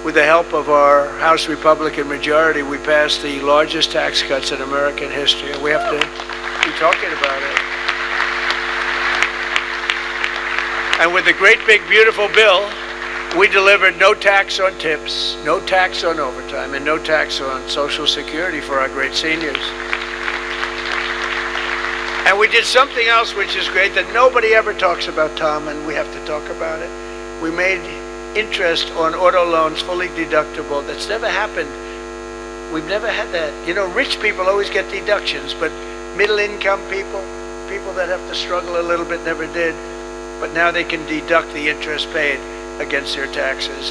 with the help of our House Republican majority, we passed the largest tax cuts in American history, and we have to be talking about it. And with the great big beautiful bill, we delivered no tax on tips, no tax on overtime, and no tax on Social Security for our great seniors. And we did something else which is great that nobody ever talks about, Tom, and we have to talk about it. We made interest on auto loans fully deductible. That's never happened. We've never had that. You know, rich people always get deductions, but middle income people, people that have to struggle a little bit, never did. But now they can deduct the interest paid against their taxes.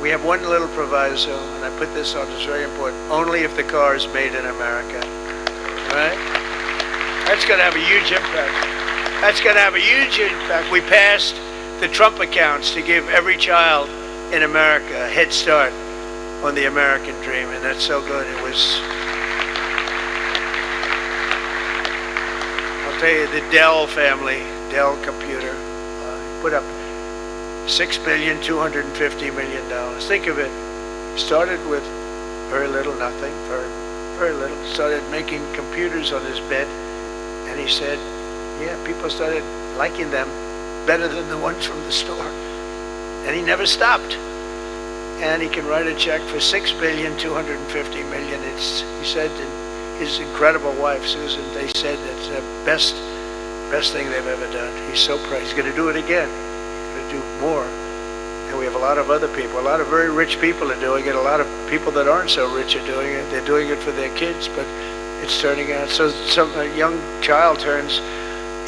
We have one little proviso, and I put this on, it's very important. Only if the car is made in America, right? That's going to have a huge impact. That's going to have a huge impact. We passed the Trump accounts to give every child in America a head start on the American dream, and that's so good. It was, I'll tell you, the Dell family, Dell computer, put up $6,250,000,000. Think of it. Started with very little, nothing, very little. Started making computers on his bed, and he said, yeah, people started liking them better than the ones from the store. And he never stopped. And he can write a check for $6,250,000,000. He said, and his incredible wife, Susan, they said it's the best thing they've ever done. He's so proud. He's going to do it again. To do more. And we have a lot of other people, a lot of very rich people are doing it, a lot of people that aren't so rich are doing it. They're doing it for their kids, but it's turning out. So a young child turns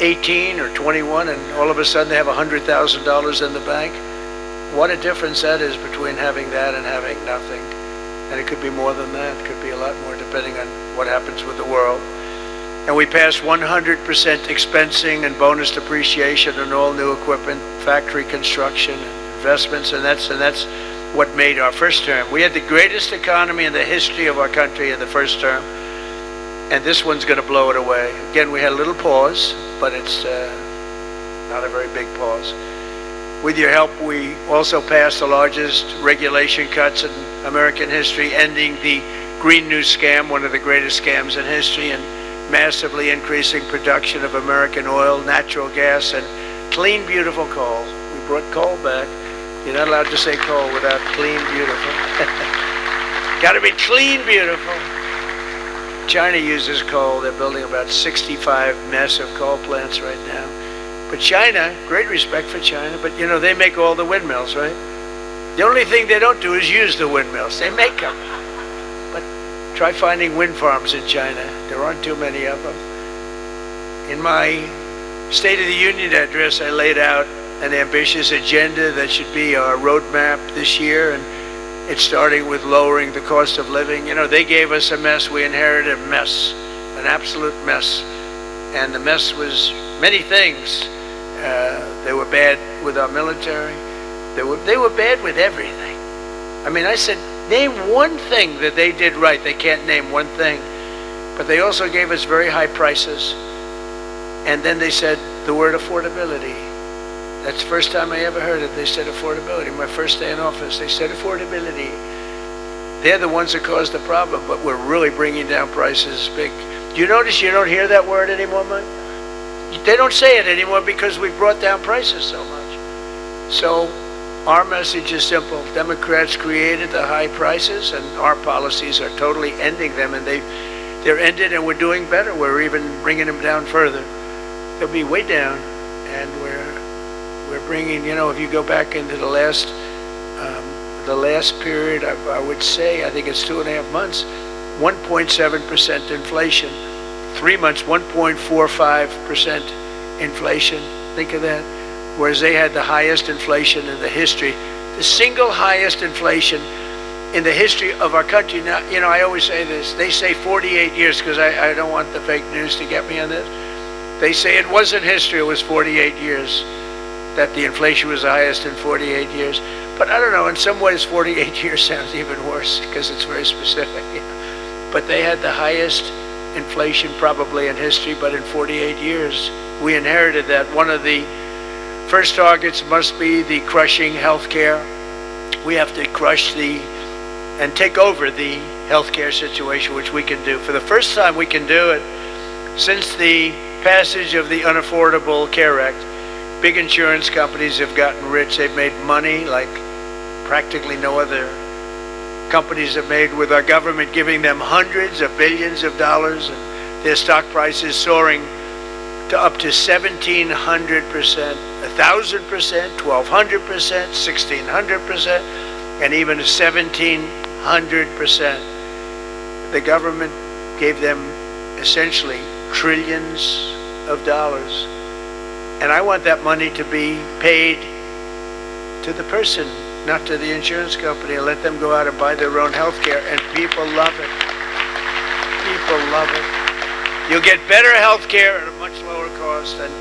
18 or 21 and all of a sudden they have $100,000 in the bank. What a difference that is between having that and having nothing. And it could be more than that. It could be a lot more depending on what happens with the world. And we passed 100% expensing and bonus depreciation on all new equipment, factory construction, and investments, and that's what made our first term. We had the greatest economy in the history of our country in the first term, and this one's going to blow it away. Again, we had a little pause, but it's not a very big pause. With your help, we also passed the largest regulation cuts in American history, ending the Green New Scam, one of the greatest scams in history, and massively increasing production of American oil, natural gas, and clean, beautiful coal. We brought coal back. You're not allowed to say coal without clean, beautiful. Got to be clean, beautiful. China uses coal. They're building about 65 massive coal plants right now. But China, great respect for China, but you know, they make all the windmills, right? The only thing they don't do is use the windmills. They make them. Try finding wind farms in China. There aren't too many of them. In my State of the Union address, I laid out an ambitious agenda that should be our roadmap this year, and it's starting with lowering the cost of living. You know, they gave us a mess. We inherited a mess, an absolute mess. And the mess was many things. They were bad with our military. They were bad with everything. I mean, I said, name one thing that they did right. They can't name one thing. But they also gave us very high prices. And then they said the word affordability. That's the first time I ever heard it. They said affordability. My first day in office, they said affordability. They're the ones that caused the problem, but we're really bringing down prices big. Do you notice you don't hear that word anymore, Mike? They don't say it anymore because we've brought down prices so much. So our message is simple. Democrats created the high prices, and our policies are totally ending them, and they're ended, and we're doing better. We're even bringing them down further. They'll be way down, and we're bringing, you know, if you go back into the last period, I would say, I think it's 2.5 months, 1.7% inflation. 3 months, 1.45% inflation. Think of that. Whereas they had the highest inflation in the history, the single highest inflation in the history of our country. Now, you know, I always say this. They say 48 years because I don't want the fake news to get me on this. They say it wasn't history, it was 48 years that the inflation was the highest in 48 years. But I don't know, in some ways 48 years sounds even worse because it's very specific. But they had the highest inflation probably in history, but in 48 years we inherited that. One of the first targets must be the crushing health care we have to crush and take over the healthcare situation, which we can do. For the first time, we can do it since the passage of the Unaffordable Care Act. Big insurance companies have gotten rich. They've made money like practically no other companies have made, with our government giving them hundreds of billions of dollars, and their stock prices soaring to up to 1,700%, 1,000%, 1,200%, 1,600%, and even 1,700%. The government gave them essentially trillions of dollars. And I want that money to be paid to the person, not to the insurance company, and let them go out and buy their own health care. And people love it. People love it. You'll get better health care at a much lower cost. And